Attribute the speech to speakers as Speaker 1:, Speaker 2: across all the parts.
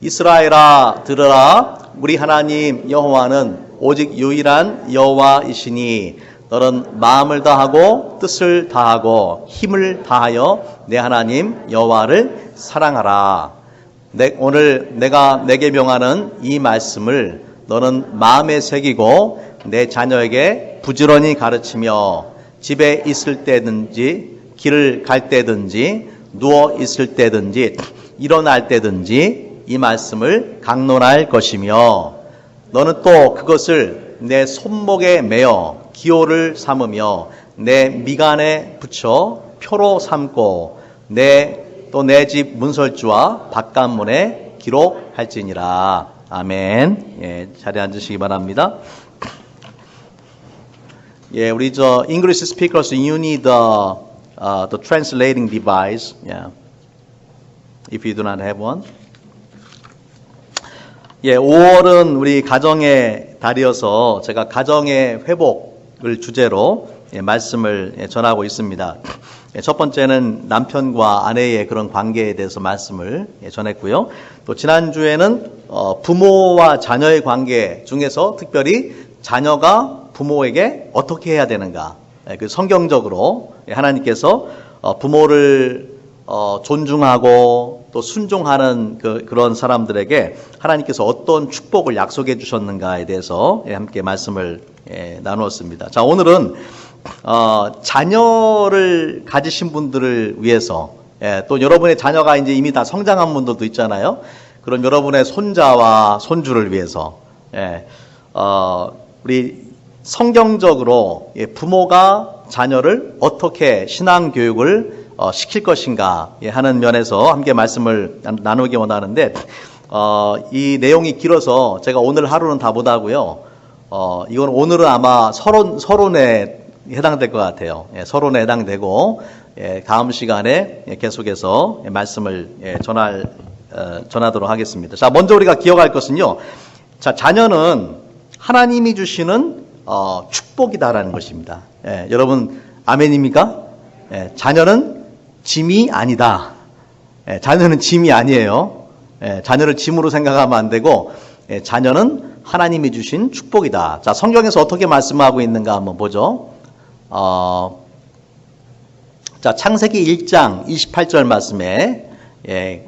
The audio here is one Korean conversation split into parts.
Speaker 1: 이스라엘아 들으라. 우리 하나님 여호와는 오직 유일한 여호와이시니 너는 마음을 다하고 뜻을 다하고 힘을 다하여 내 하나님 여호와를 사랑하라. 오늘 내가 내게 명하는 이 말씀을 너는 마음에 새기고 내 자녀에게 부지런히 가르치며 집에 있을 때든지 길을 갈 때든지 누워 있을 때든지 일어날 때든지 이 말씀을 강론할 것이며 너는 또 그것을 내 손목에 매어 기호를 삼으며 내 미간에 붙여 표로 삼고 내 집 문설주와 바깥문에 기록할지니라. 아멘. 예, 자리에 앉으시기 바랍니다. 예, 우리 English speakers, you need the translating device. Yeah. If you do not have one. 예, 5월은 우리 가정의 달이어서 제가 가정의 회복을 주제로 말씀을 전하고 있습니다. 첫 번째는 남편과 아내의 그런 관계에 대해서 말씀을 전했고요. 또 지난주에는 부모와 자녀의 관계 중에서 특별히 자녀가 부모에게 어떻게 해야 되는가, 그 성경적으로 하나님께서 부모를 존중하고 또 순종하는 그런 사람들에게 하나님께서 어떤 축복을 약속해 주셨는가에 대해서 함께 말씀을 나누었습니다. 자, 오늘은 자녀를 가지신 분들을 위해서, 또 여러분의 자녀가 이제 이미 다 성장한 분들도 있잖아요. 그런 여러분의 손자와 손주를 위해서, 우리 성경적으로 부모가 자녀를 어떻게 신앙 교육을 시킬 것인가 하는 면에서 함께 말씀을 나누기 원하는데, 이 내용이 길어서 제가 오늘 하루는 다 못하고요. 이건 오늘은 아마 서론에 해당될 것 같아요. 서론에 해당되고, 다음 시간에 계속해서 말씀을 전하도록 하겠습니다. 자, 먼저 우리가 기억할 것은요. 자, 자녀는 하나님이 주시는 축복이다라는 것입니다. 여러분, 아멘입니까? 자녀는 짐이 아니다. 자녀는 짐이 아니에요. 자녀를 짐으로 생각하면 안 되고, 자녀는 하나님이 주신 축복이다. 자, 성경에서 어떻게 말씀하고 있는가 한번 보죠. 자, 창세기 1장 28절 말씀에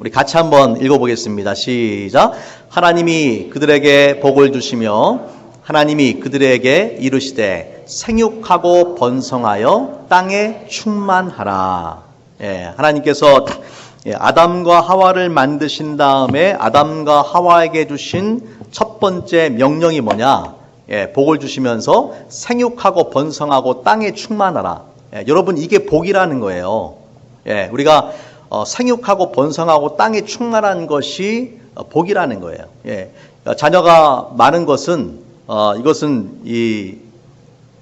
Speaker 1: 우리 같이 한번 읽어보겠습니다. 시작. 하나님이 그들에게 복을 주시며 하나님이 그들에게 이르시되 생육하고 번성하여 땅에 충만하라. 하나님께서 아담과 하와를 만드신 다음에 아담과 하와에게 주신 첫 번째 명령이 뭐냐? 복을 주시면서 생육하고 번성하고 땅에 충만하라. 여러분, 이게 복이라는 거예요. 우리가 생육하고 번성하고 땅에 충만한 것이 복이라는 거예요. 자녀가 많은 것은 이것은 이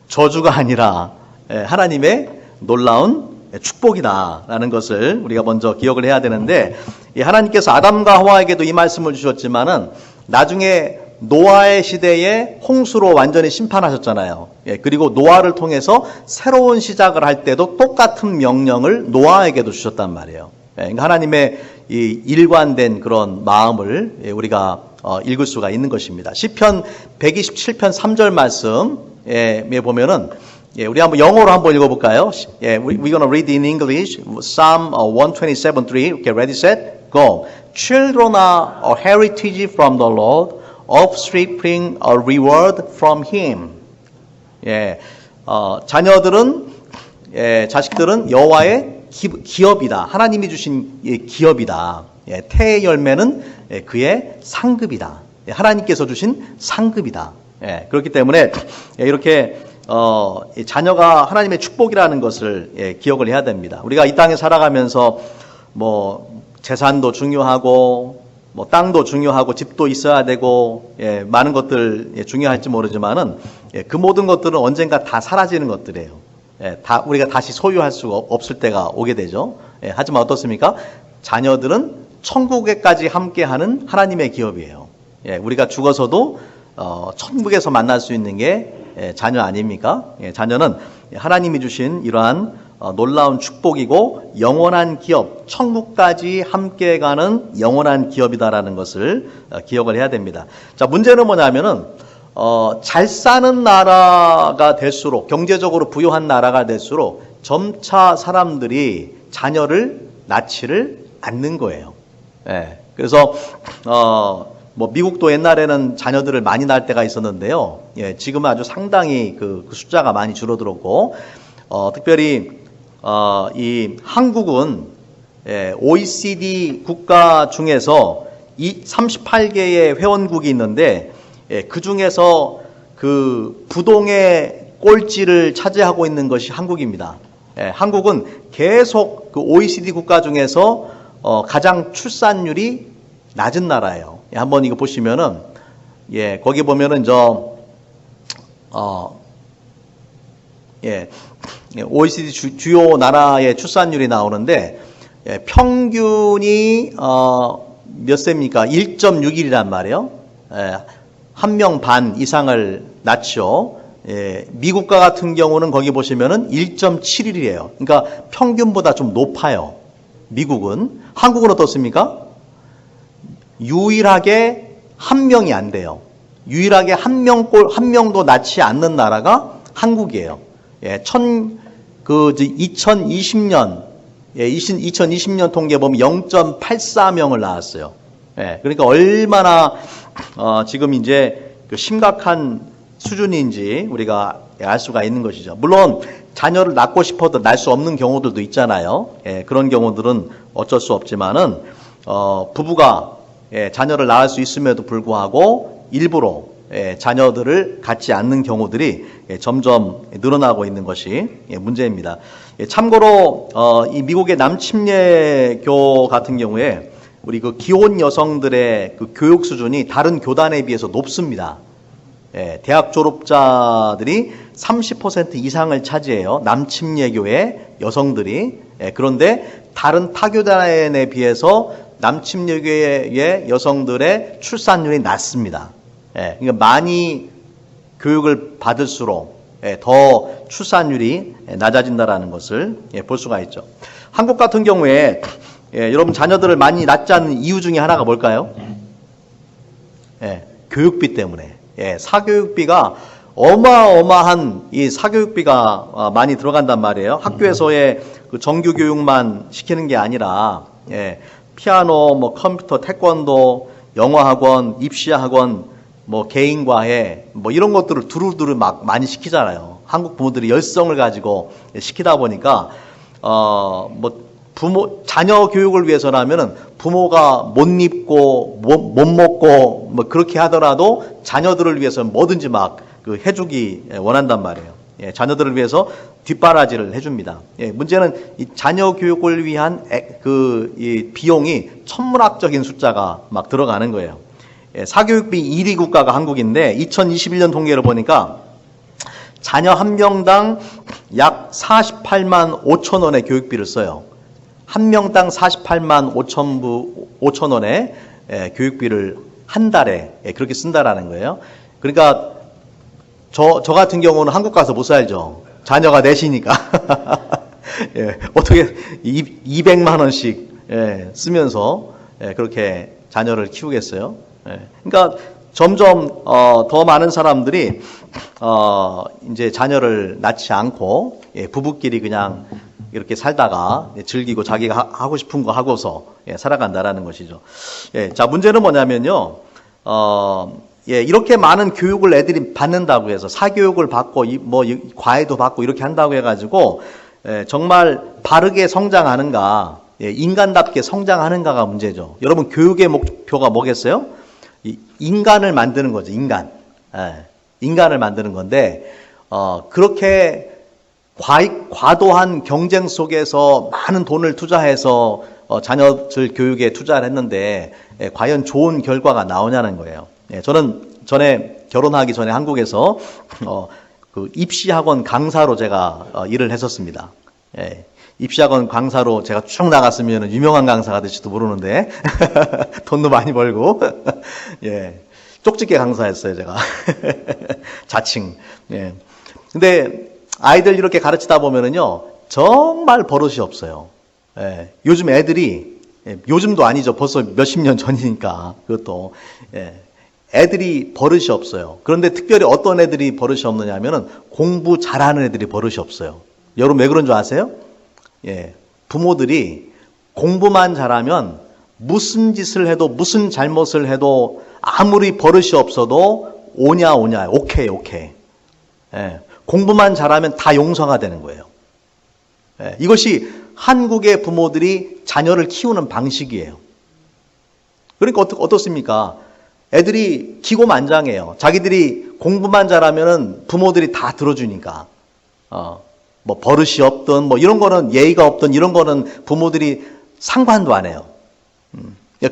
Speaker 1: 저주가 아니라 하나님의 놀라운 축복이다라는 것을 우리가 먼저 기억을 해야 되는데, 하나님께서 아담과 하와에게도 이 말씀을 주셨지만은 나중에 노아의 시대에 홍수로 완전히 심판하셨잖아요. 그리고 노아를 통해서 새로운 시작을 할 때도 똑같은 명령을 노아에게도 주셨단 말이에요. 그러니까 하나님의 이 일관된 그런 마음을 우리가 읽을 수가 있는 것입니다. 시편 127편 3절 말씀에 보면은, 우리 한번 영어로 한번 읽어볼까요? We're gonna read in English. Psalm 127:3. Okay, ready, set, go. Children are a heritage from the Lord, offspring a reward from Him. 자녀들은, 자식들은 여호와의 기업이다. 하나님이 주신 기업이다. 태의 열매는 그의 상급이다. 하나님께서 주신 상급이다. 그렇기 때문에 이렇게 자녀가 하나님의 축복이라는 것을 기억을 해야 됩니다. 우리가 이 땅에 살아가면서 뭐 재산도 중요하고 뭐 땅도 중요하고 집도 있어야 되고 많은 것들 중요할지 모르지만은 그 모든 것들은 언젠가 다 사라지는 것들이에요. 다 우리가 다시 소유할 수가 없을 때가 오게 되죠. 하지만 어떻습니까? 자녀들은 천국에까지 함께하는 하나님의 기업이에요. 우리가 죽어서도 천국에서 만날 수 있는 게 자녀 아닙니까? 자녀는 하나님이 주신 이러한 놀라운 축복이고 영원한 기업, 천국까지 함께 가는 영원한 기업이다라는 것을 기억을 해야 됩니다. 자, 문제는 뭐냐면은 잘 사는 나라가 될수록, 경제적으로 부유한 나라가 될수록 점차 사람들이 자녀를 낳지를 않는 거예요. 예. 그래서 뭐 미국도 옛날에는 자녀들을 많이 낳을 때가 있었는데요. 예, 지금은 아주 상당히 그 숫자가 많이 줄어들었고, 특별히 이 한국은 OECD 국가 중에서 38개의 회원국이 있는데, 그 중에서 그 부동의 꼴찌를 차지하고 있는 것이 한국입니다. 한국은 계속 그 OECD 국가 중에서 가장 출산율이 낮은 나라예요. 한번 이거 보시면은, 거기 보면은 OECD 주요 나라의 출산율이 나오는데, 평균이 몇 세입니까? 1.6일이란 말이에요. 한 명 반 이상을 낳죠. 미국과 같은 경우는 거기 보시면은 1.7일이에요. 그러니까 평균보다 좀 높아요. 미국은. 한국은 어떻습니까? 유일하게 한 명이 안 돼요. 유일하게 한 명도 낳지 않는 나라가 한국이에요. 2020년 통계 보면 0.84명을 낳았어요. 그러니까 얼마나 지금 이제 그 심각한 수준인지 우리가 알 수가 있는 것이죠. 물론 자녀를 낳고 싶어도 낳을 수 없는 경우들도 있잖아요. 그런 경우들은 어쩔 수 없지만은 부부가 자녀를 낳을 수 있음에도 불구하고 일부러 자녀들을 갖지 않는 경우들이 점점 늘어나고 있는 것이 문제입니다. 참고로 이 미국의 남침례교 같은 경우에 우리 그 기혼 여성들의 그 교육 수준이 다른 교단에 비해서 높습니다. 대학 졸업자들이 30% 이상을 차지해요. 남침례교의 여성들이. 그런데 다른 타교단에 비해서 남침례교의 여성들의 출산율이 낮습니다. 그러니까 많이 교육을 받을수록 더 출산율이 낮아진다라는 것을 볼 수가 있죠. 한국 같은 경우에 여러분 자녀들을 많이 낳지 않는 이유 중에 하나가 뭘까요? 교육비 때문에. 사교육비가 어마어마한 이 사교육비가 많이 들어간단 말이에요. 학교에서의 그 정규 교육만 시키는 게 아니라 피아노, 뭐 컴퓨터, 태권도, 영어 학원, 입시 학원, 뭐 개인 과외, 뭐 이런 것들을 두루두루 막 많이 시키잖아요. 한국 부모들이 열성을 가지고 시키다 보니까 뭐 자녀 교육을 위해서라면은 부모가 못 입고 못 먹고 뭐 그렇게 하더라도 자녀들을 위해서 뭐든지 막 그 해주기 원한단 말이에요. 자녀들을 위해서 뒷바라지를 해줍니다. 문제는 이 자녀 교육을 위한 이 비용이 천문학적인 숫자가 막 들어가는 거예요. 사교육비 1위 국가가 한국인데 2021년 통계를 보니까 자녀 한 명당 약 48만 5천 원의 교육비를 써요. 한 명당 48만 5천 원의 교육비를 한 달에 그렇게 쓴다라는 거예요. 그러니까 저 같은 경우는 한국 가서 못 살죠. 자녀가 넷이니까. 어떻게 200만 원씩 쓰면서 그렇게 자녀를 키우겠어요? 그러니까 점점 더 많은 사람들이 이제 자녀를 낳지 않고 부부끼리 그냥 이렇게 살다가 즐기고 자기가 하고 싶은 거 하고서 살아간다라는 것이죠. 자, 문제는 뭐냐면요. 이렇게 많은 교육을 애들이 받는다고 해서 사교육을 받고 뭐 과외도 받고 이렇게 한다고 해가지고 정말 바르게 성장하는가, 인간답게 성장하는가가 문제죠. 여러분 교육의 목표가 뭐겠어요? 인간을 만드는 거죠. 인간을 만드는 건데 그렇게 과도한 경쟁 속에서 많은 돈을 투자해서 자녀들 교육에 투자를 했는데 과연 좋은 결과가 나오냐는 거예요. 저는 전에 결혼하기 전에 한국에서 그 입시학원 강사로 제가 일을 했었습니다. 입시학원 강사로 제가 쭉 나갔으면 유명한 강사가 될지도 모르는데 돈도 많이 벌고 쪽집게 강사였어요 제가. 자칭. 근데 아이들 이렇게 가르치다 보면은요 정말 버릇이 없어요. 예, 요즘 애들이, 요즘도 아니죠. 벌써 몇십 년 전이니까, 그것도. 애들이 버릇이 없어요. 그런데 특별히 어떤 애들이 버릇이 없느냐 하면은 공부 잘하는 애들이 버릇이 없어요. 여러분 왜 그런 줄 아세요? 부모들이 공부만 잘하면 무슨 짓을 해도 무슨 잘못을 해도 아무리 버릇이 없어도 오냐 오케이. 공부만 잘하면 다 용서가 되는 거예요. 이것이 한국의 부모들이 자녀를 키우는 방식이에요. 그러니까 어떻습니까? 애들이 기고만장해요. 자기들이 공부만 잘하면은 부모들이 다 들어주니까. 뭐 버릇이 없든 뭐 이런 거는 예의가 없든 이런 거는 부모들이 상관도 안 해요.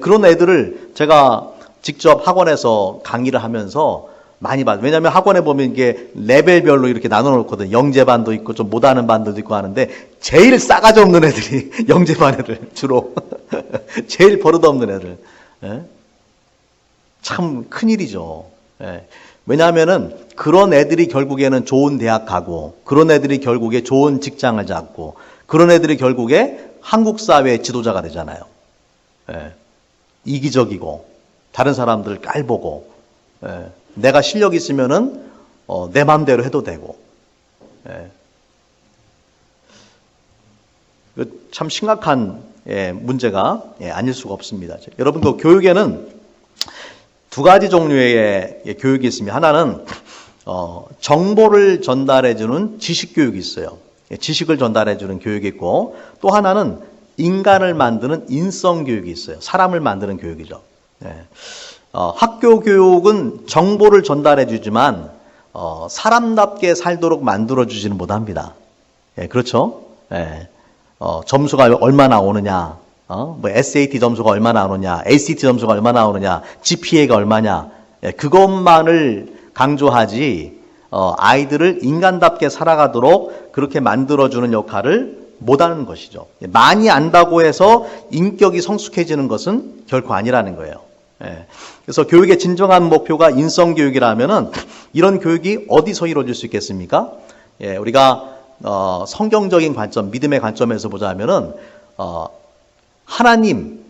Speaker 1: 그런 애들을 제가 직접 학원에서 강의를 하면서 많이 봐요. 왜냐하면 학원에 보면 이게 레벨별로 이렇게 나눠 놓거든요. 영재반도 있고 좀 못하는 반들도 있고 하는데 제일 싸가지 없는 애들이 영재반 애들 주로 제일 버릇없는 애들. 참 큰일이죠. 왜냐하면은 그런 애들이 결국에는 좋은 대학 가고 그런 애들이 결국에 좋은 직장을 잡고 그런 애들이 결국에 한국 사회의 지도자가 되잖아요. 이기적이고 다른 사람들 깔보고 내가 실력 있으면은 내 마음대로 해도 되고 참 심각한 문제가 아닐 수가 없습니다. 여러분 그 교육에는 두 가지 종류의 교육이 있습니다. 하나는 정보를 전달해주는 지식교육이 있어요. 지식을 전달해주는 교육이 있고 또 하나는 인간을 만드는 인성교육이 있어요. 사람을 만드는 교육이죠. 학교 교육은 정보를 전달해주지만 사람답게 살도록 만들어주지는 못합니다. 그렇죠? 점수가 얼마나 오느냐, 뭐 SAT 점수가 얼마나 나오느냐, ACT 점수가 얼마나 나오느냐, GPA가 얼마냐, 그것만을 강조하지 아이들을 인간답게 살아가도록 그렇게 만들어주는 역할을 못하는 것이죠. 많이 안다고 해서 인격이 성숙해지는 것은 결코 아니라는 거예요. 그래서 교육의 진정한 목표가 인성교육이라면은 이런 교육이 어디서 이루어질 수 있겠습니까? 우리가 성경적인 관점, 믿음의 관점에서 보자면은 하나님,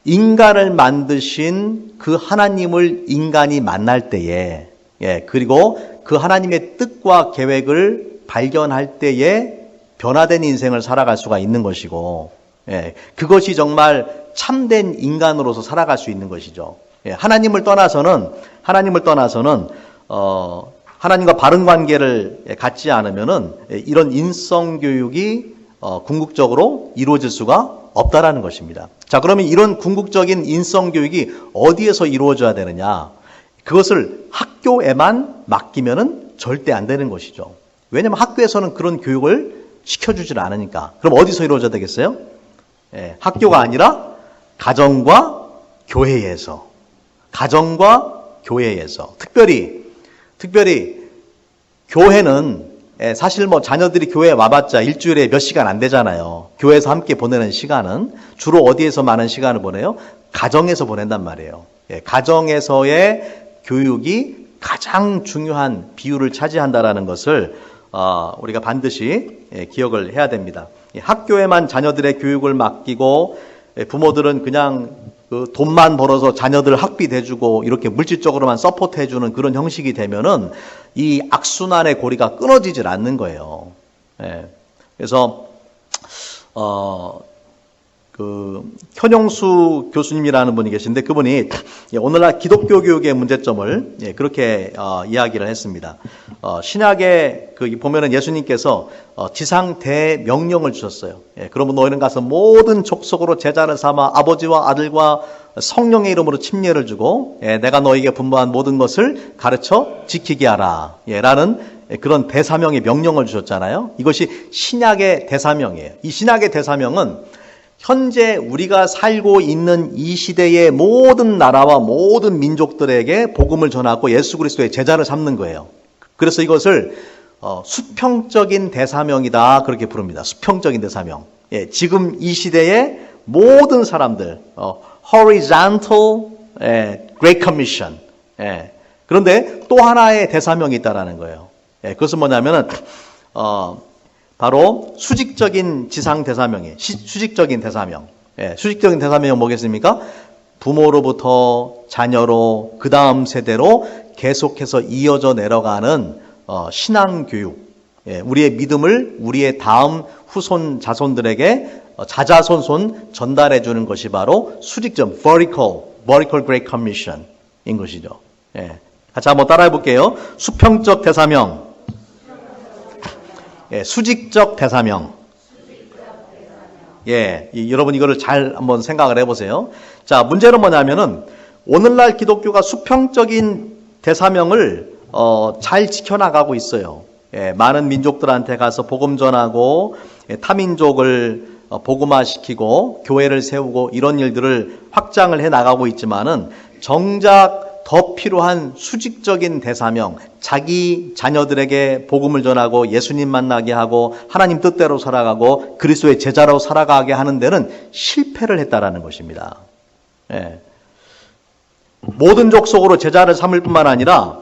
Speaker 1: 인간을 만드신 그 하나님을 인간이 만날 때에, 그리고 그 하나님의 뜻과 계획을 발견할 때에 변화된 인생을 살아갈 수가 있는 것이고, 그것이 정말 참된 인간으로서 살아갈 수 있는 것이죠. 하나님을 떠나서는 하나님과 바른 관계를 갖지 않으면은 이런 인성 교육이 궁극적으로 이루어질 수가 없다라는 것입니다. 자, 그러면 이런 궁극적인 인성 교육이 어디에서 이루어져야 되느냐? 그것을 학교에만 맡기면은 절대 안 되는 것이죠. 왜냐하면 학교에서는 그런 교육을 시켜주질 않으니까. 그럼 어디서 이루어져야 되겠어요? 학교가 아니라 가정과 교회에서. 특별히 교회는 사실 뭐 자녀들이 교회에 와봤자 일주일에 몇 시간 안 되잖아요. 교회에서 함께 보내는 시간은 주로 어디에서 많은 시간을 보내요? 가정에서 보낸단 말이에요. 가정에서의 교육이 가장 중요한 비율을 차지한다라는 것을 우리가 반드시 기억을 해야 됩니다. 학교에만 자녀들의 교육을 맡기고 부모들은 그냥 그 돈만 벌어서 자녀들 학비 대주고 이렇게 물질적으로만 서포트해주는 그런 형식이 되면은 이 악순환의 고리가 끊어지질 않는 거예요. 그래서 그 현영수 교수님이라는 분이 계신데 그분이 오늘날 기독교 교육의 문제점을 그렇게 이야기를 했습니다. 신약에 그 보면은 예수님께서 지상 대명령을 주셨어요. 그러면 너희는 가서 모든 족속으로 제자를 삼아 아버지와 아들과 성령의 이름으로 침례를 주고 내가 너희에게 분부한 모든 것을 가르쳐 지키게 하라 라는 그런 대사명의 명령을 주셨잖아요. 이것이 신약의 대사명이에요. 이 신약의 대사명은 현재 우리가 살고 있는 이 시대의 모든 나라와 모든 민족들에게 복음을 전하고 예수 그리스도의 제자를 삼는 거예요. 그래서 이것을 수평적인 대사명이다 그렇게 부릅니다. 수평적인 대사명. 지금 이 시대의 모든 사람들, horizontal Great Commission. 그런데 또 하나의 대사명이 있다라는 거예요. 그것은 뭐냐면은 바로 수직적인 지상대사명이에요. 수직적인 대사명. 예, 수직적인 대사명은 뭐겠습니까? 부모로부터 자녀로 그 다음 세대로 계속해서 이어져 내려가는 신앙교육. 예, 우리의 믿음을 우리의 다음 후손 자손들에게 자자손손 전달해 주는 것이 바로 수직적 vertical Great Commission인 것이죠. 예, 같이 한번 따라해 볼게요. 수평적 대사명, 예, 수직적 대사명. 예, 여러분 이거를 잘 한번 생각을 해보세요. 자, 문제는 뭐냐면은 오늘날 기독교가 수평적인 대사명을 잘 지켜나가고 있어요. 예, 많은 민족들한테 가서 복음 전하고 타민족을 복음화시키고 교회를 세우고 이런 일들을 확장을 해 나가고 있지만은 정작 더 필요한 수직적인 대사명, 자기 자녀들에게 복음을 전하고 예수님 만나게 하고 하나님 뜻대로 살아가고 그리스도의 제자로 살아가게 하는 데는 실패를 했다라는 것입니다. 예. 모든 족속으로 제자를 삼을 뿐만 아니라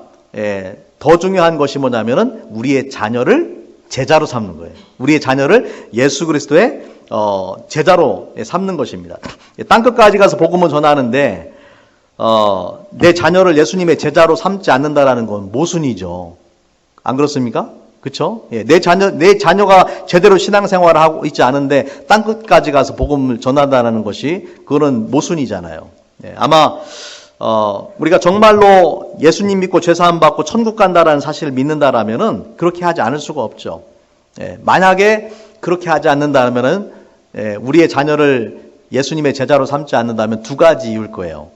Speaker 1: 더 중요한 것이 뭐냐면은 우리의 자녀를 제자로 삼는 거예요. 우리의 자녀를 예수 그리스도의 제자로 삼는 것입니다. 땅끝까지 가서 복음을 전하는데 내 자녀를 예수님의 제자로 삼지 않는다라는 건 모순이죠. 안 그렇습니까? 그렇죠? 예, 내 자녀가 제대로 신앙생활을 하고 있지 않은데 땅끝까지 가서 복음을 전한다는 것이 그거는 모순이잖아요. 예, 아마 우리가 정말로 예수님 믿고 죄사함 받고 천국 간다라는 사실을 믿는다라면은 그렇게 하지 않을 수가 없죠. 예, 만약에 그렇게 하지 않는다면은 우리의 자녀를 예수님의 제자로 삼지 않는다면 두 가지 이유일 거예요.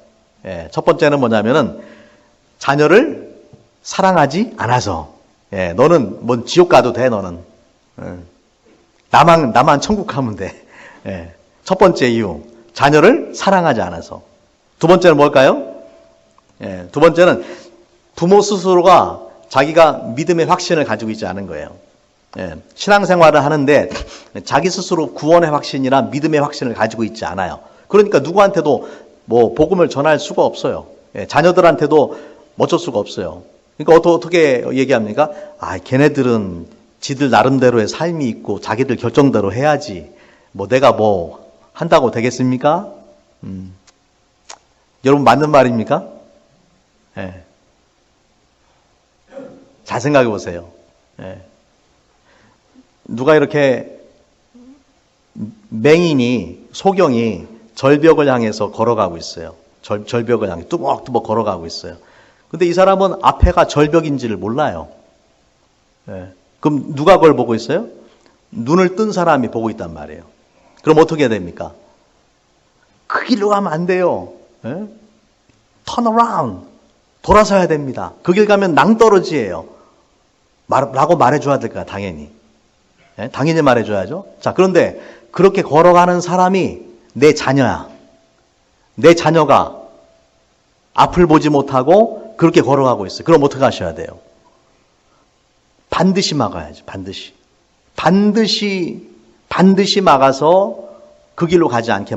Speaker 1: 예, 첫 번째는 뭐냐면은 자녀를 사랑하지 않아서. 예, 너는 뭔 지옥 가도 돼, 너는. 나만 천국 가면 돼. 예, 첫 번째 이유. 자녀를 사랑하지 않아서. 두 번째는 뭘까요? 예, 두 번째는 부모 스스로가 자기가 믿음의 확신을 가지고 있지 않은 거예요. 예, 신앙생활을 하는데 자기 스스로 구원의 확신이나 믿음의 확신을 가지고 있지 않아요. 그러니까 누구한테도 뭐 복음을 전할 수가 없어요. 예, 자녀들한테도 어쩔 수가 없어요. 그러니까 어떻게 얘기합니까? 아, 걔네들은 지들 나름대로의 삶이 있고 자기들 결정대로 해야지. 뭐 내가 뭐 한다고 되겠습니까? 여러분 맞는 말입니까? 예. 잘 생각해 보세요. 예. 누가 이렇게 맹인이 소경이 절벽을 향해서 걸어가고 있어요. 절벽을 향해 뚜벅뚜벅 걸어가고 있어요. 근데 이 사람은 앞에가 절벽인지를 몰라요. 예. 그럼 누가 그걸 보고 있어요? 눈을 뜬 사람이 보고 있단 말이에요. 그럼 어떻게 해야 됩니까? 그 길로 가면 안 돼요. 예? Turn around. 돌아서야 됩니다. 그 길 가면 낭떠러지예요. 라고 말해줘야 될 거야, 당연히. 예? 당연히 말해줘야죠. 자, 그런데 그렇게 걸어가는 사람이 내 자녀야. 내 자녀가 앞을 보지 못하고 그렇게 걸어가고 있어요. 그럼 어떻게 하셔야 돼요? 반드시 막아야죠. 반드시 막아서 그 길로 가지 않게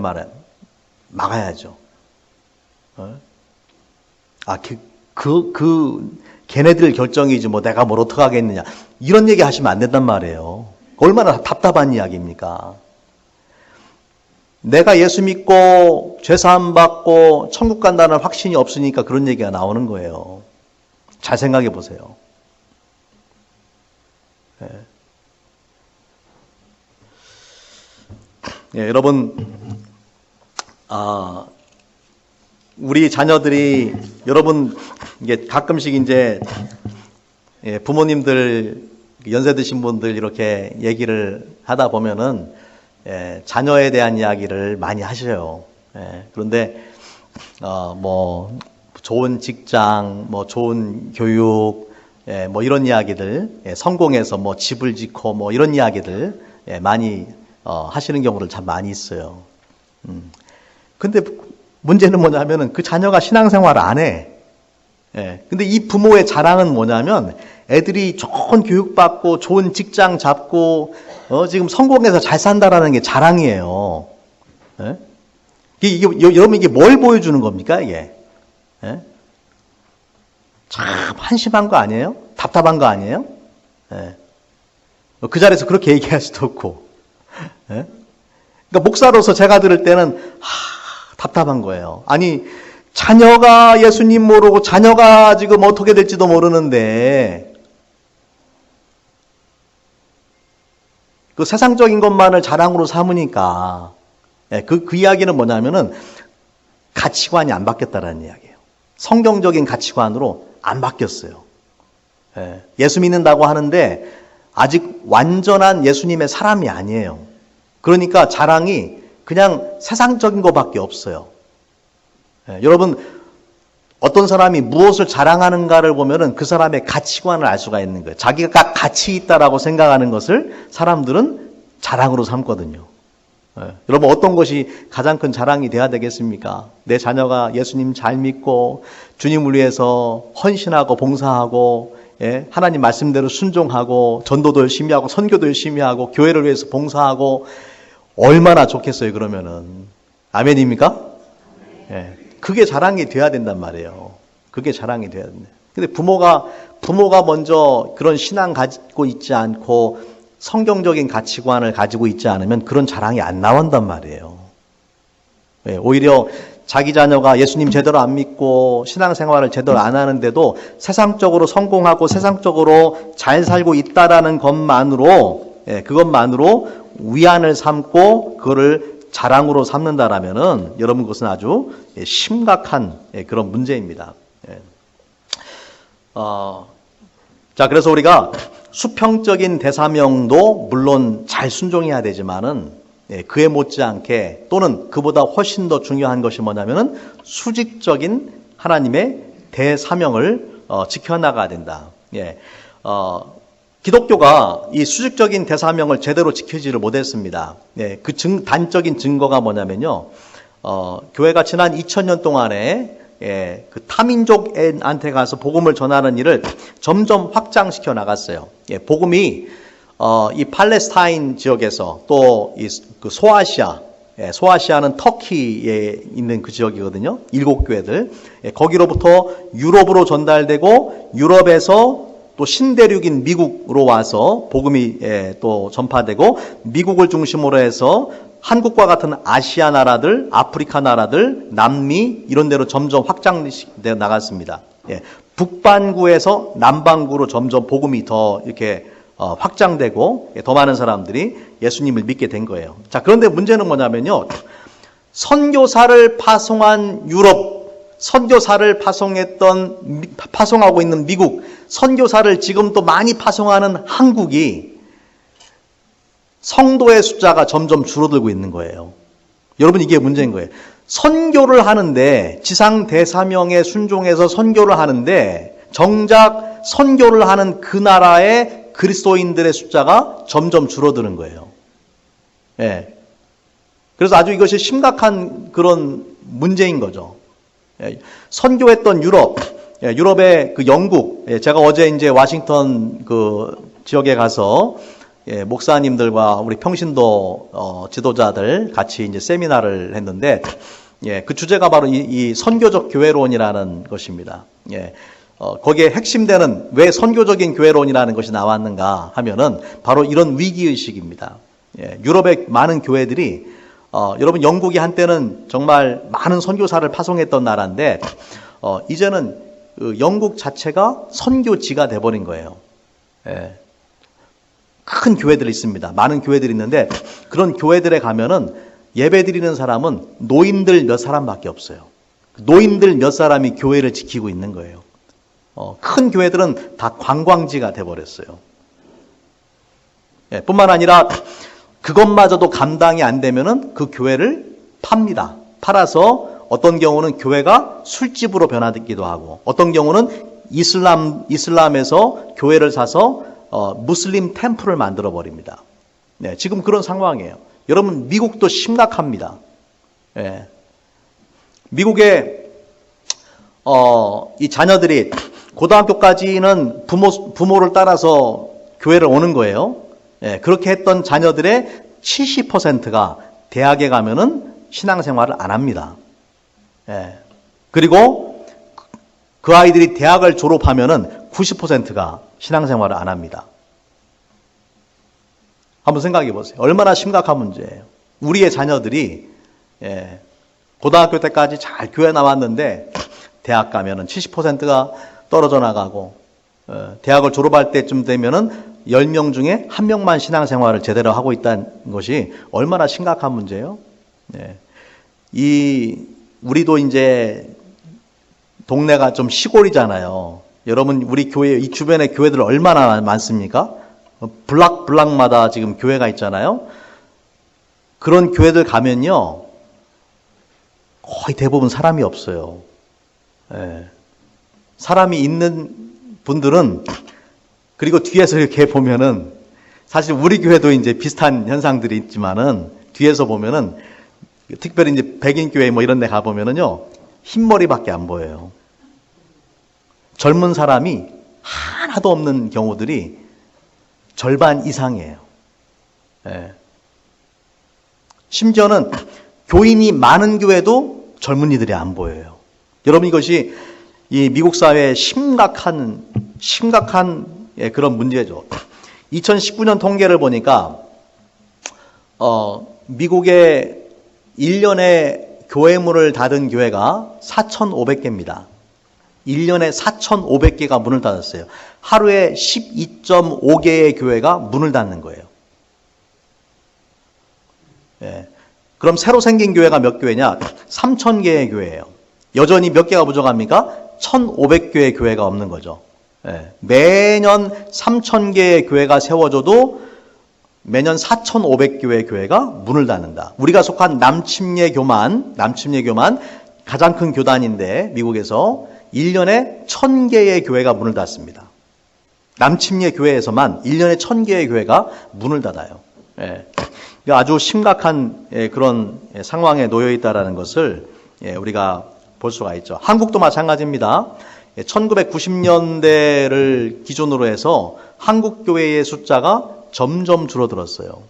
Speaker 1: 막아야죠. 아, 걔네들 결정이지 뭐 내가 뭘 어떻게 하겠느냐. 이런 얘기 하시면 안 된단 말이에요. 얼마나 답답한 이야기입니까? 내가 예수 믿고 죄사함 받고 천국 간다는 확신이 없으니까 그런 얘기가 나오는 거예요. 잘 생각해 보세요. 예. 예, 여러분, 우리 자녀들이 여러분 이게 가끔씩 이제 부모님들 연세 드신 분들 이렇게 얘기를 하다 보면은 자녀에 대한 이야기를 많이 하셔요. 그런데 뭐 좋은 직장, 뭐 좋은 교육, 뭐 이런 이야기들, 성공해서 뭐 집을 짓고 뭐 이런 이야기들 많이 하시는 경우를 참 많이 있어요. 근데 문제는 뭐냐면은 그 자녀가 신앙생활을 안 해. 근데 이 부모의 자랑은 뭐냐면 애들이 좋은 교육받고 좋은 직장 잡고 지금 성공해서 잘 산다라는 게 자랑이에요. 여러분 이게 뭘 보여주는 겁니까 이게? 참 한심한 거 아니에요? 답답한 거 아니에요? 그 자리에서 그렇게 얘기할 수도 없고. 예? 그러니까 목사로서 제가 들을 때는 답답한 거예요. 아니 자녀가 예수님 모르고 자녀가 지금 어떻게 될지도 모르는데 그 세상적인 것만을 자랑으로 삼으니까 그 이야기는 뭐냐면은 가치관이 안 바뀌었다라는 이야기예요. 성경적인 가치관으로 안 바뀌었어요. 예수 믿는다고 하는데 아직 완전한 예수님의 사람이 아니에요. 그러니까 자랑이 그냥 세상적인 것밖에 없어요. 여러분 어떤 사람이 무엇을 자랑하는가를 보면은 그 사람의 가치관을 알 수가 있는 거예요. 자기가 가치 있다라고 생각하는 것을 사람들은 자랑으로 삼거든요. 여러분 어떤 것이 가장 큰 자랑이 돼야 되겠습니까? 내 자녀가 예수님 잘 믿고 주님을 위해서 헌신하고 봉사하고 하나님 말씀대로 순종하고 전도도 열심히 하고 선교도 열심히 하고 교회를 위해서 봉사하고 얼마나 좋겠어요 그러면은. 아멘입니까? 그게 자랑이 돼야 된단 말이에요. 그게 자랑이 돼야 된다. 근데 부모가 먼저 그런 신앙 가지고 있지 않고 성경적인 가치관을 가지고 있지 않으면 그런 자랑이 안 나온단 말이에요. 오히려 자기 자녀가 예수님 제대로 안 믿고 신앙생활을 제대로 안 하는데도 세상적으로 성공하고 세상적으로 잘 살고 있다라는 것만으로 위안을 삼고 그거를 자랑으로 삼는다라면은 여러분 그것은 아주 심각한 그런 문제입니다. 자, 그래서 우리가 수평적인 대사명도 물론 잘 순종해야 되지만은 그에 못지않게 또는 그보다 훨씬 더 중요한 것이 뭐냐면은 수직적인 하나님의 대사명을 지켜나가야 된다. 기독교가 이 수직적인 대사명을 제대로 지키지를 못했습니다. 그 단적인 증거가 뭐냐면요. 교회가 지난 2000년 동안에 그 타민족한테 가서 복음을 전하는 일을 점점 확장시켜 나갔어요. 복음이 이 팔레스타인 지역에서 또 그 소아시아는 터키에 있는 그 지역이거든요. 7교회들. 거기로부터 유럽으로 전달되고 유럽에서 또 신대륙인 미국으로 와서 복음이 또 전파되고 미국을 중심으로 해서 한국과 같은 아시아 나라들, 아프리카 나라들, 남미 이런 데로 점점 확장되어 나갔습니다. 북반구에서 남반구로 점점 복음이 더 이렇게 확장되고 더 많은 사람들이 예수님을 믿게 된 거예요. 자, 그런데 문제는 뭐냐면요. 선교사를 파송한 유럽, 선교사를 파송하고 있는 미국, 선교사를 지금 또 많이 파송하는 한국이 성도의 숫자가 점점 줄어들고 있는 거예요. 여러분 이게 문제인 거예요. 선교를 하는데 지상 대사명에 순종해서 선교를 하는데 정작 선교를 하는 그 나라의 그리스도인들의 숫자가 점점 줄어드는 거예요. 그래서 아주 이것이 심각한 그런 문제인 거죠. 선교했던 유럽의 그 영국, 제가 어제 이제 워싱턴 그 지역에 가서 목사님들과 우리 평신도 지도자들 같이 이제 세미나를 했는데, 그 주제가 바로 이 선교적 교회론이라는 것입니다. 거기에 핵심되는 왜 선교적인 교회론이라는 것이 나왔는가 하면은 바로 이런 위기의식입니다. 유럽의 많은 교회들이 여러분 영국이 한때는 정말 많은 선교사를 파송했던 나라인데 이제는 그 영국 자체가 선교지가 돼버린 거예요. 큰 교회들이 있습니다. 많은 교회들이 있는데 그런 교회들에 가면은 예배 드리는 사람은 노인들 몇 사람밖에 없어요. 노인들 몇 사람이 교회를 지키고 있는 거예요. 큰 교회들은 다 관광지가 돼버렸어요. 뿐만 아니라 그것마저도 감당이 안 되면은 그 교회를 팝니다. 팔아서 어떤 경우는 교회가 술집으로 변화되기도 하고 어떤 경우는 이슬람에서 교회를 사서 무슬림 템플을 만들어 버립니다. 지금 그런 상황이에요. 여러분 미국도 심각합니다. 미국의 이 자녀들이 고등학교까지는 부모를 따라서 교회를 오는 거예요. 그렇게 했던 자녀들의 70%가 대학에 가면은 신앙생활을 안 합니다. 그리고 그 아이들이 대학을 졸업하면은 90%가 신앙생활을 안 합니다. 한번 생각해 보세요. 얼마나 심각한 문제예요. 우리의 자녀들이 고등학교 때까지 잘 교회 나왔는데 대학 가면은 70%가 떨어져 나가고 대학을 졸업할 때쯤 되면은 10명 중에 1명만 신앙생활을 제대로 하고 있다는 것이 얼마나 심각한 문제예요. 우리도 이제 동네가 좀 시골이잖아요. 여러분 우리 교회 이 주변에 교회들 얼마나 많습니까? 블락마다 지금 교회가 있잖아요. 그런 교회들 가면요 거의 대부분 사람이 없어요. 사람이 있는 분들은 그리고 뒤에서 이렇게 보면은 사실 우리 교회도 이제 비슷한 현상들이 있지만은 뒤에서 보면은 특별히 이제 백인 교회 뭐 이런 데 가 보면은요 흰머리밖에 안 보여요. 젊은 사람이 하나도 없는 경우들이 절반 이상이에요. 심지어는 교인이 많은 교회도 젊은이들이 안 보여요. 여러분 이것이 이 미국 사회의 심각한 그런 문제죠. 2019년 통계를 보니까 미국의 1년에 교회 문을 닫은 교회가 4,500개입니다. 1년에 4,500개가 문을 닫았어요. 하루에 12.5개의 교회가 문을 닫는 거예요. 그럼 새로 생긴 교회가 몇 교회냐? 3,000개의 교회예요. 여전히 몇 개가 부족합니까? 1,500개의 교회가 없는 거죠. 매년 3,000개의 교회가 세워져도 매년 4,500개의 교회가 문을 닫는다. 우리가 속한 남침례 교만 가장 큰 교단인데 미국에서 1년에 1,000개의 교회가 문을 닫습니다. 남침례 교회에서만 1년에 1,000개의 교회가 문을 닫아요. 아주 심각한 그런 상황에 놓여 있다는 것을 우리가 볼 수가 있죠. 한국도 마찬가지입니다. 1990년대를 기준으로 해서 한국 교회의 숫자가 점점 줄어들었어요.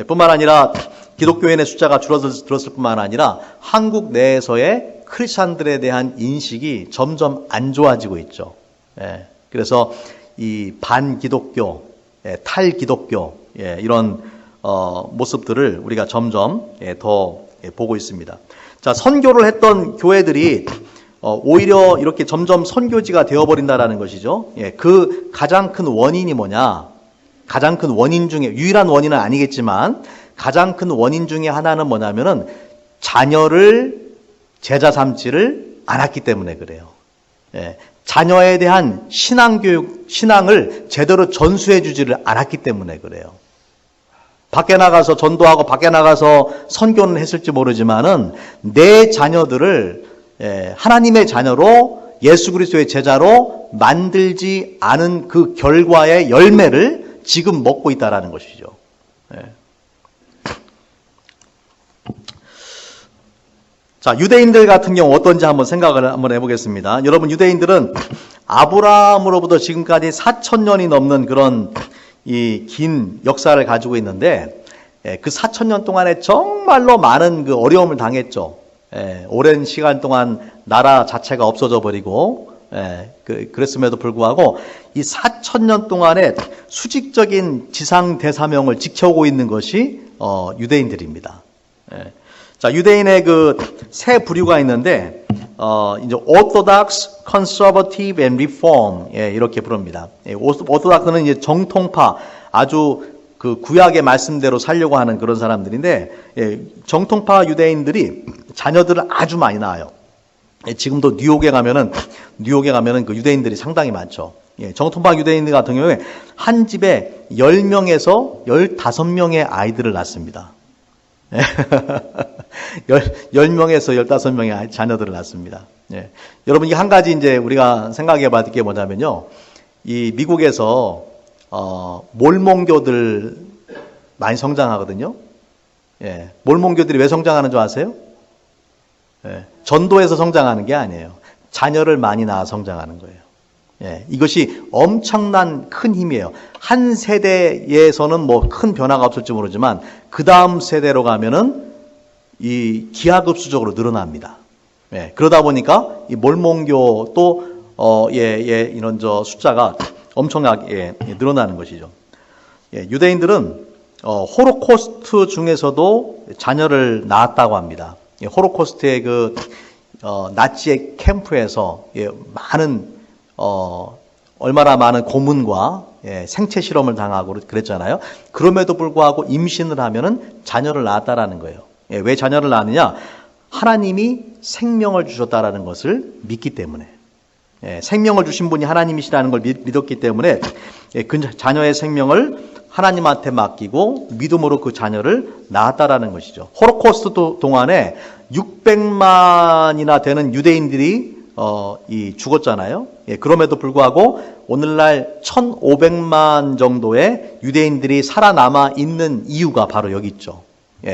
Speaker 1: 뿐만 아니라 기독교인의 숫자가 줄어들었을 뿐만 아니라 한국 내에서의 크리스찬들에 대한 인식이 점점 안 좋아지고 있죠. 그래서 이 반기독교, 탈기독교 이런 모습들을 우리가 점점 더 보고 있습니다. 자, 선교를 했던 교회들이 오히려 이렇게 점점 선교지가 되어버린다라는 것이죠. 그 가장 큰 원인이 뭐냐? 가장 큰 원인 중에, 유일한 원인은 아니겠지만 가장 큰 원인 중에 하나는 뭐냐면은 자녀를 제자 삼지를 않았기 때문에 그래요. 자녀에 대한 신앙을 제대로 전수해 주지를 않았기 때문에 그래요. 밖에 나가서 전도하고 밖에 나가서 선교는 했을지 모르지만은 내 자녀들을 하나님의 자녀로 예수 그리스도의 제자로 만들지 않은 그 결과의 열매를 지금 먹고 있다라는 것이죠. 자, 유대인들 같은 경우 어떤지 한번 생각을 한번 해보겠습니다. 여러분, 유대인들은 아브라함으로부터 지금까지 4,000년이 넘는 그런 이 긴 역사를 가지고 있는데 그 4,000년 동안에 정말로 많은 그 어려움을 당했죠. 오랜 시간 동안 나라 자체가 없어져 버리고 그랬음에도 불구하고 이 4,000년 동안에 수직적인 지상 대사명을 지켜오고 있는 것이 유대인들입니다. 자, 유대인의 그 세 부류가 있는데 이제 Orthodox, Conservative and Reform 이렇게 부릅니다. Orthodox는 이제 정통파, 아주 그 구약의 말씀대로 살려고 하는 그런 사람들인데 정통파 유대인들이 자녀들을 아주 많이 낳아요. 지금도 뉴욕에 가면은 그 유대인들이 상당히 많죠. 정통파 유대인들 같은 경우에 한 집에 10명에서 15명의 아이들을 낳습니다. 10명에서 15명의 자녀들을 낳습니다. 여러분, 이게 한 가지 이제 우리가 생각해 봐야 될 게 뭐냐면요. 이 미국에서, 몰몬교들 많이 성장하거든요. 몰몬교들이 왜 성장하는 줄 아세요? 전도에서 성장하는 게 아니에요. 자녀를 많이 낳아 성장하는 거예요. 이것이 엄청난 큰 힘이에요. 한 세대에서는 뭐 큰 변화가 없을지 모르지만 그 다음 세대로 가면은 이 기하급수적으로 늘어납니다. 그러다 보니까 이 몰몬교 또 이런 숫자가 엄청나게 늘어나는 것이죠. 유대인들은 홀로코스트 중에서도 자녀를 낳았다고 합니다. 홀로코스트의 나치의 캠프에서 많은 얼마나 많은 고문과 생체 실험을 당하고 그랬잖아요. 그럼에도 불구하고 임신을 하면은 자녀를 낳았다라는 거예요. 왜 자녀를 낳느냐? 하나님이 생명을 주셨다라는 것을 믿기 때문에. 생명을 주신 분이 하나님이시라는 걸 믿었기 때문에 그 자녀의 생명을 하나님한테 맡기고 믿음으로 그 자녀를 낳았다라는 것이죠. 홀로코스트 동안에 600만이나 되는 유대인들이 죽었잖아요. 그럼에도 불구하고 오늘날 1,500만 정도의 유대인들이 살아남아 있는 이유가 바로 여기 있죠.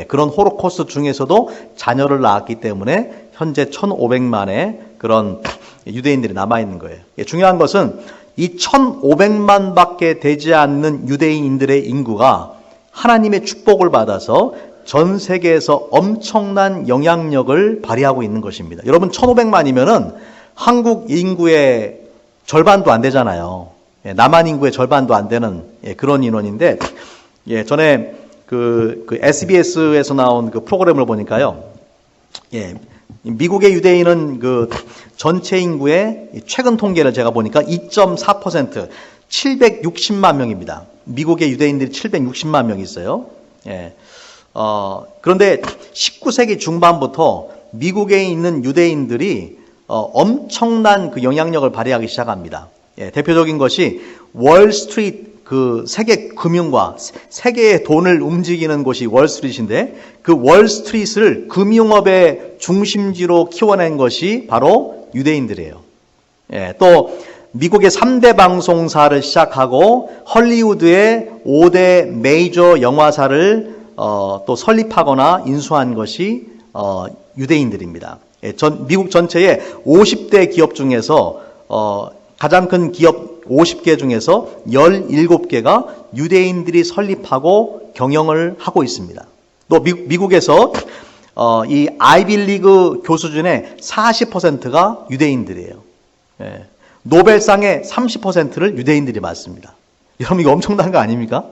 Speaker 1: 그런 홀로코스트 중에서도 자녀를 낳았기 때문에 현재 1,500만의 그런 유대인들이 남아있는 거예요. 중요한 것은 이 1,500만 밖에 되지 않는 유대인들의 인구가 하나님의 축복을 받아서 전 세계에서 엄청난 영향력을 발휘하고 있는 것입니다. 여러분 1,500만이면은 한국 인구의 절반도 안 되잖아요. 남한 인구의 절반도 안 되는 그런 인원인데, 전에 그 SBS에서 나온 그 프로그램을 보니까요. 미국의 유대인은 그 전체 인구의 최근 통계를 제가 보니까 2.4%, 760만 명입니다. 미국의 유대인들이 760만 명이 있어요. 그런데 19세기 중반부터 미국에 있는 유대인들이 엄청난 그 영향력을 발휘하기 시작합니다. 대표적인 것이 월스트리트, 그 세계 금융과 세계의 돈을 움직이는 곳이 월스트리트인데 그 월스트리트를 금융업의 중심지로 키워낸 것이 바로 유대인들이에요. 또 미국의 3대 방송사를 시작하고 헐리우드의 5대 메이저 영화사를 또 설립하거나 인수한 것이 유대인들입니다. 미국 전체의 50대 기업 중에서 가장 큰 기업 50개 중에서 17개가 유대인들이 설립하고 경영을 하고 있습니다. 또 미국에서 이 아이비리그 교수 중에 40%가 유대인들이에요. 노벨상의 30%를 유대인들이 받습니다. 여러분 이거 엄청난 거 아닙니까?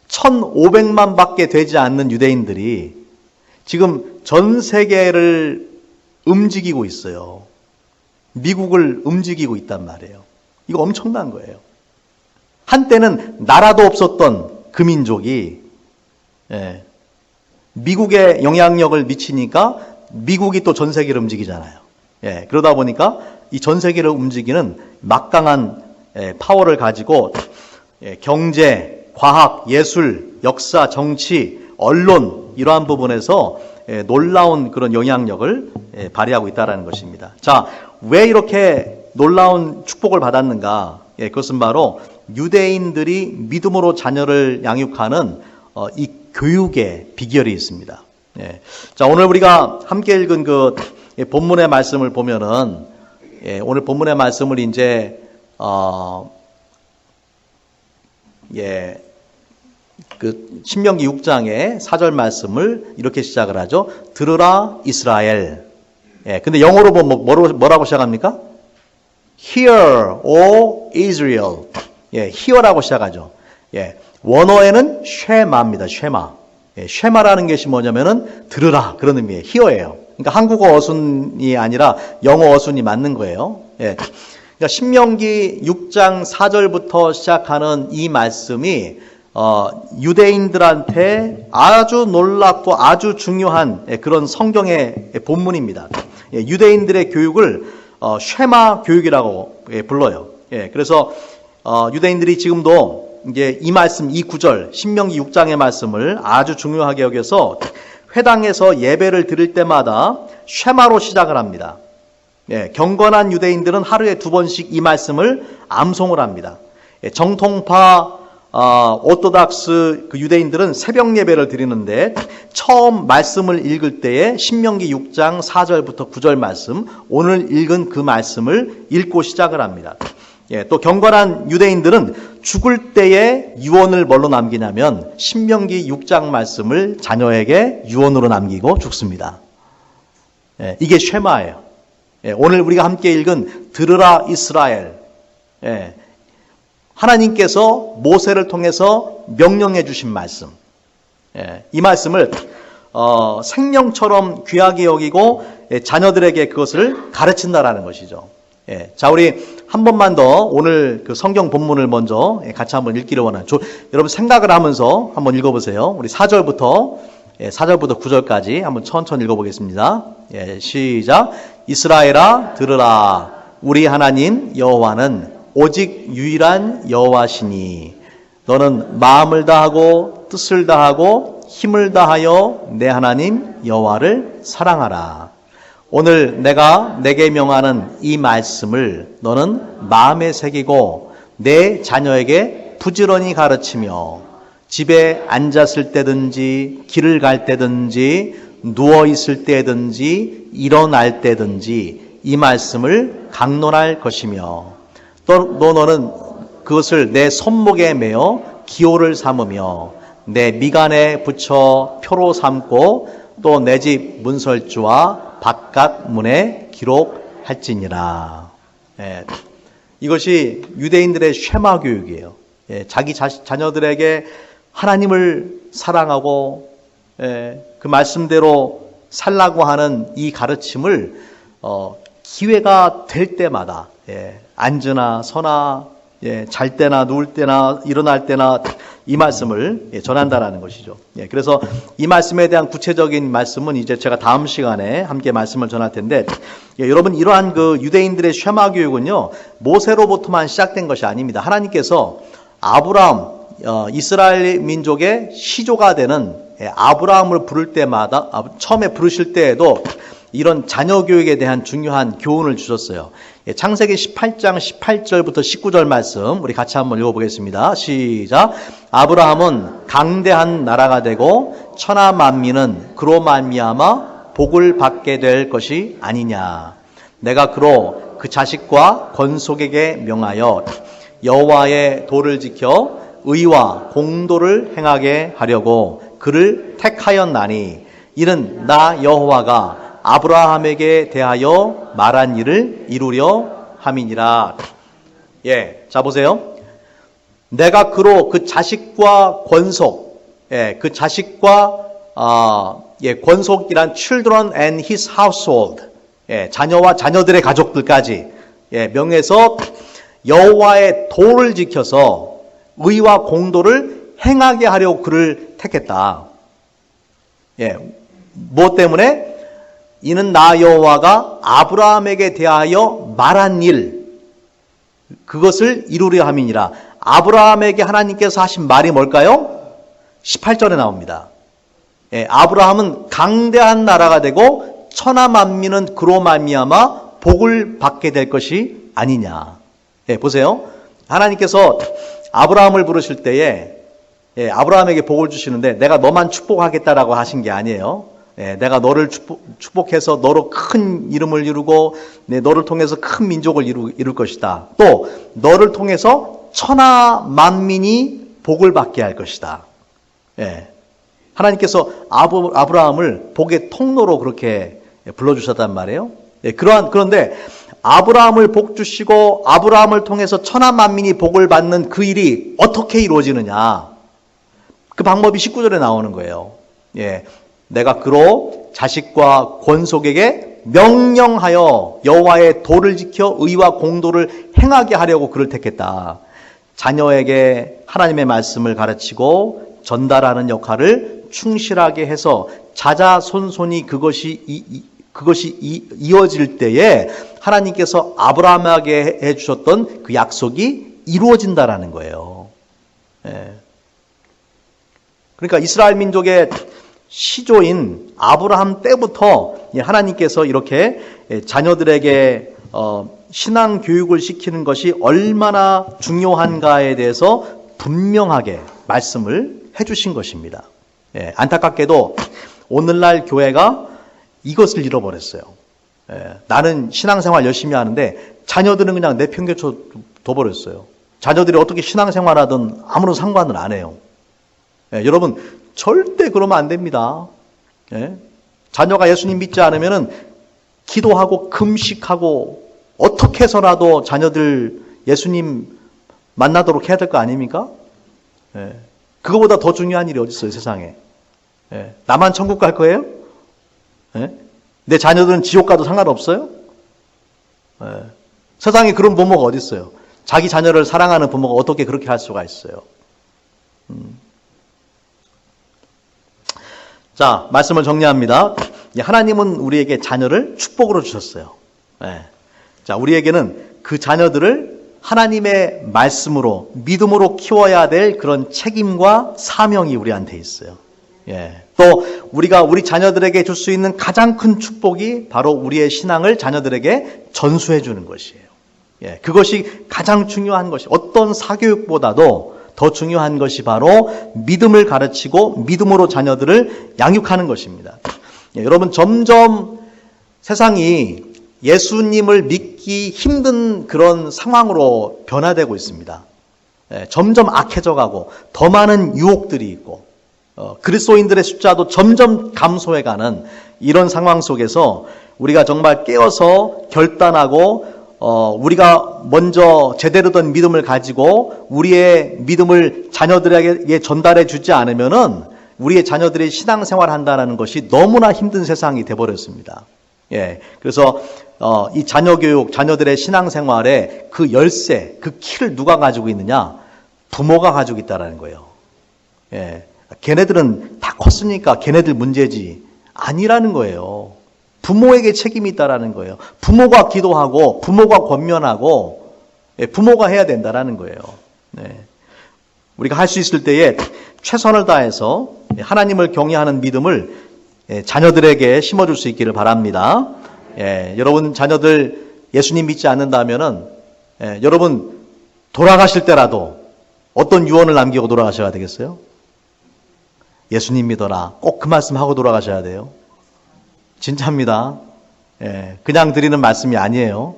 Speaker 1: 1,500만 밖에 되지 않는 유대인들이 지금 전 세계를 움직이고 있어요. 미국을 움직이고 있단 말이에요. 이거 엄청난 거예요. 한때는 나라도 없었던 그 민족이 미국에 영향력을 미치니까 미국이 또 전 세계를 움직이잖아요. 그러다 보니까 이 전 세계를 움직이는 막강한 파워를 가지고 경제, 과학, 예술, 역사, 정치, 언론 이러한 부분에서 놀라운 그런 영향력을 발휘하고 있다는 것입니다. 자, 왜 이렇게 놀라운 축복을 받았는가? 그것은 바로 유대인들이 믿음으로 자녀를 양육하는 이 교육의 비결이 있습니다. 자, 오늘 우리가 함께 읽은 그 본문의 말씀을 보면은 오늘 본문의 말씀을 이제 그 신명기 6장의 4절 말씀을 이렇게 시작을 하죠. 들으라 이스라엘. 근데 영어로 뭐라고 시작합니까? Hear, O Israel. hear라고 시작하죠. 원어에는 쉐마입니다. 쉐마. 쉐마라는 것이 뭐냐면은 들으라 그런 의미예요. hear예요. 그러니까 한국어 어순이 아니라 영어 어순이 맞는 거예요. 그러니까 신명기 6장 4절부터 시작하는 이 말씀이 유대인들한테 아주 놀랍고 아주 중요한 그런 성경의 본문입니다. 유대인들의 교육을 쉐마 교육이라고 불러요. 그래서 유대인들이 지금도 이제 이 말씀, 이 구절, 신명기 6장의 말씀을 아주 중요하게 여겨서 회당에서 예배를 드릴 때마다 쉐마로 시작을 합니다. 경건한 유대인들은 하루에 2번씩 이 말씀을 암송을 합니다. 정통파 오토닥스 그 유대인들은 새벽 예배를 드리는데 처음 말씀을 읽을 때에 신명기 6장 4절부터 9절 말씀, 오늘 읽은 그 말씀을 읽고 시작을 합니다. 또 경건한 유대인들은 죽을 때에 유언을 뭘로 남기냐면 신명기 6장 말씀을 자녀에게 유언으로 남기고 죽습니다. 이게 쉐마예요. 오늘 우리가 함께 읽은 들으라 이스라엘. 하나님께서 모세를 통해서 명령해 주신 말씀. 이 말씀을 생명처럼 귀하게 여기고 자녀들에게 그것을 가르친다라는 것이죠. 자, 우리 한 번만 더 오늘 그 성경 본문을 먼저 같이 한번 읽기를 원해요. 여러분 생각을 하면서 한번 읽어보세요. 우리 4절부터 9절까지 한번 천천히 읽어보겠습니다. 시작. 이스라엘아 들으라. 우리 하나님 여호와는 오직 유일한 여호와시니 너는 마음을 다하고 뜻을 다하고 힘을 다하여 내 하나님 여호와를 사랑하라. 오늘 내가 내게 명하는 이 말씀을 너는 마음에 새기고 내 자녀에게 부지런히 가르치며 집에 앉았을 때든지 길을 갈 때든지 누워 있을 때든지 일어날 때든지 이 말씀을 강론할 것이며 너는 그것을 내 손목에 매어 기호를 삼으며 내 미간에 붙여 표로 삼고 또 내 집 문설주와 바깥 문에 기록할지니라. 이것이 유대인들의 쉐마 교육이에요. 자기 자녀들에게 하나님을 사랑하고 그 말씀대로 살라고 하는 이 가르침을 기회가 될 때마다 앉으나 서나 잘 때나 누울 때나 일어날 때나 이 말씀을 전한다라는 것이죠. 그래서 이 말씀에 대한 구체적인 말씀은 이제 제가 다음 시간에 함께 말씀을 전할 텐데, 여러분 이러한 그 유대인들의 쉐마 교육은요 모세로부터만 시작된 것이 아닙니다. 하나님께서 아브라함 이스라엘 민족의 시조가 되는 아브라함을 부를 때마다 처음에 부르실 때에도 이런 자녀 교육에 대한 중요한 교훈을 주셨어요. 창세기 18장 18절부터 19절 말씀 우리 같이 한번 읽어보겠습니다. 시작. 아브라함은 강대한 나라가 되고 천하 만민은 그로 말미암아 복을 받게 될 것이 아니냐. 내가 그로 그 자식과 권속에게 명하여 여호와의 도를 지켜 의와 공도를 행하게 하려고 그를 택하였나니 이는 나 여호와가 아브라함에게 대하여 말한 일을 이루려 함이니라. 자 보세요. 내가 그로 그 자식과 권속, 그 자식과 권속이란 children and his household, 자녀와 자녀들의 가족들까지 명해서 여호와의 도를 지켜서 의와 공도를 행하게 하려고 그를 택했다. 무엇 때문에? 이는 나 여호와가 아브라함에게 대하여 말한 일, 그것을 이루려 함이니라. 아브라함에게 하나님께서 하신 말이 뭘까요? 18절에 나옵니다. 아브라함은 강대한 나라가 되고 천하 만민은 그로 말미암아 복을 받게 될 것이 아니냐. 보세요. 하나님께서 아브라함을 부르실 때에 아브라함에게 복을 주시는데 내가 너만 축복하겠다라고 하신 게 아니에요. 내가 너를 축복해서 너로 큰 이름을 이루고 너를 통해서 큰 민족을 이룰 것이다. 또 너를 통해서 천하 만민이 복을 받게 할 것이다. 하나님께서 아브라함을 복의 통로로 그렇게 불러주셨단 말이에요. 그런데 아브라함을 복 주시고 아브라함을 통해서 천하 만민이 복을 받는 그 일이 어떻게 이루어지느냐. 그 방법이 19절에 나오는 거예요. 내가 그로 자식과 권속에게 명령하여 여호와의 도를 지켜 의와 공도를 행하게 하려고 그를 택했다. 자녀에게 하나님의 말씀을 가르치고 전달하는 역할을 충실하게 해서 자자손손이 그것이 이어질 때에 하나님께서 아브라함에게 해주셨던 그 약속이 이루어진다라는 거예요. 그러니까 이스라엘 민족의 시조인 아브라함 때부터 하나님께서 이렇게 자녀들에게 신앙 교육을 시키는 것이 얼마나 중요한가에 대해서 분명하게 말씀을 해주신 것입니다. 안타깝게도 오늘날 교회가 이것을 잃어버렸어요. 나는 신앙생활 열심히 하는데 자녀들은 그냥 내팽개쳐 둬버렸어요. 자녀들이 어떻게 신앙생활하든 아무런 상관을 안 해요. 여러분 절대 그러면 안 됩니다. 자녀가 예수님 믿지 않으면은 기도하고 금식하고 어떻게 해서라도 자녀들 예수님 만나도록 해야 될 거 아닙니까? 예. 그거보다 더 중요한 일이 어디 있어요, 세상에? 예. 나만 천국 갈 거예요? 예? 내 자녀들은 지옥 가도 상관없어요? 예. 세상에 그런 부모가 어디 있어요? 자기 자녀를 사랑하는 부모가 어떻게 그렇게 할 수가 있어요? 자, 말씀을 정리합니다. 하나님은 우리에게 자녀를 축복으로 주셨어요. 예. 자, 우리에게는 그 자녀들을 하나님의 말씀으로, 믿음으로 키워야 될 그런 책임과 사명이 우리한테 있어요. 예. 또 우리가 우리 자녀들에게 줄 수 있는 가장 큰 축복이 바로 우리의 신앙을 자녀들에게 전수해 주는 것이에요. 예. 그것이 가장 중요한 것이, 어떤 사교육보다도 더 중요한 것이 바로 믿음을 가르치고 믿음으로 자녀들을 양육하는 것입니다. 예. 여러분, 점점 세상이 예수님을 믿기 힘든 그런 상황으로 변화되고 있습니다. 예, 점점 악해져 가고 더 많은 유혹들이 있고 그리스도인들의 숫자도 점점 감소해가는 이런 상황 속에서 우리가 정말 깨어서 결단하고 우리가 먼저 제대로 된 믿음을 가지고 우리의 믿음을 자녀들에게 전달해 주지 않으면은 우리의 자녀들이 신앙생활 한다는 것이 너무나 힘든 세상이 돼버렸습니다. 예, 그래서 이 자녀 교육, 자녀들의 신앙생활에 그 열쇠, 그 키를 누가 가지고 있느냐? 부모가 가지고 있다라는 거예요. 예, 걔네들은 다 컸으니까 걔네들 문제지 아니라는 거예요. 부모에게 책임이 있다라는 거예요. 부모가 기도하고 부모가 권면하고 부모가 해야 된다라는 거예요. 네. 우리가 할 수 있을 때에 최선을 다해서 하나님을 경외하는 믿음을 자녀들에게 심어줄 수 있기를 바랍니다. 여러분 자녀들 예수님 믿지 않는다면은 여러분 돌아가실 때라도 어떤 유언을 남기고 돌아가셔야 되겠어요? 예수님 믿어라. 꼭 그 말씀 하고 돌아가셔야 돼요. 진짜입니다. 그냥 드리는 말씀이 아니에요.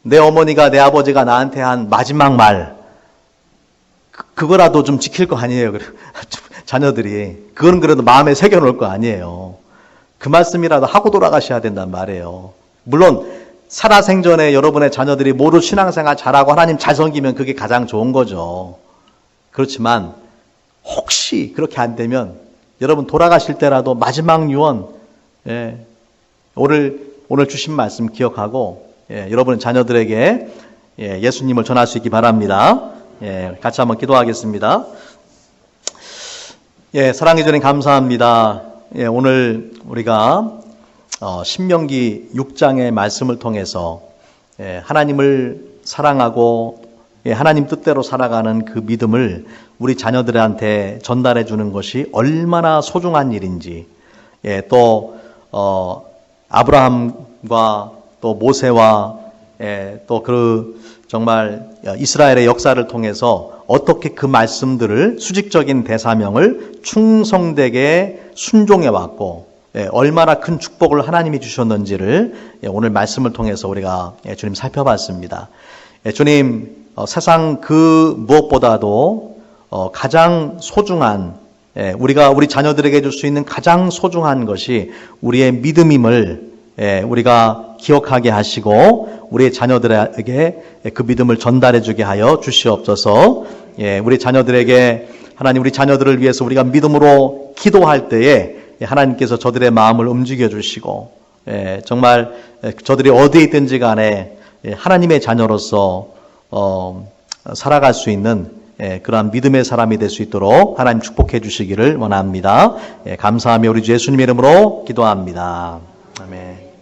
Speaker 1: 내 어머니가 내 아버지가 나한테 한 마지막 말 그거라도 좀 지킬 거 아니에요. 자녀들이. 그건 그래도 마음에 새겨놓을 거 아니에요. 그 말씀이라도 하고 돌아가셔야 된단 말이에요. 물론 살아생전에 여러분의 자녀들이 모두 신앙생활 잘하고 하나님 잘 섬기면 그게 가장 좋은 거죠. 그렇지만 혹시 그렇게 안 되면 여러분 돌아가실 때라도 마지막 유언 오늘 주신 말씀 기억하고 여러분 자녀들에게 예수님을 전할 수 있기 바랍니다. 같이 한번 기도하겠습니다. 사랑해 주님 감사합니다. 오늘 우리가 신명기 6장의 말씀을 통해서 하나님을 사랑하고 하나님 뜻대로 살아가는 그 믿음을 우리 자녀들한테 전달해 주는 것이 얼마나 소중한 일인지, 또 아브라함과 또 모세와 또 그 정말 이스라엘의 역사를 통해서 어떻게 그 말씀들을 수직적인 대사명을 충성되게 순종해 왔고 얼마나 큰 축복을 하나님이 주셨는지를 오늘 말씀을 통해서 우리가 주님 살펴봤습니다. 주님, 세상 그 무엇보다도 가장 소중한 우리가 우리 자녀들에게 줄 수 있는 가장 소중한 것이 우리의 믿음임을 우리가 기억하게 하시고 우리의 자녀들에게 그 믿음을 전달해 주게 하여 주시옵소서. 우리 자녀들에게 하나님 우리 자녀들을 위해서 우리가 믿음으로 기도할 때에 하나님께서 저들의 마음을 움직여 주시고 정말 저들이 어디에 있든지 간에 하나님의 자녀로서 살아갈 수 있는 그러한 믿음의 사람이 될 수 있도록 하나님 축복해 주시기를 원합니다. 감사하며 우리 주 예수님의 이름으로 기도합니다. 아멘.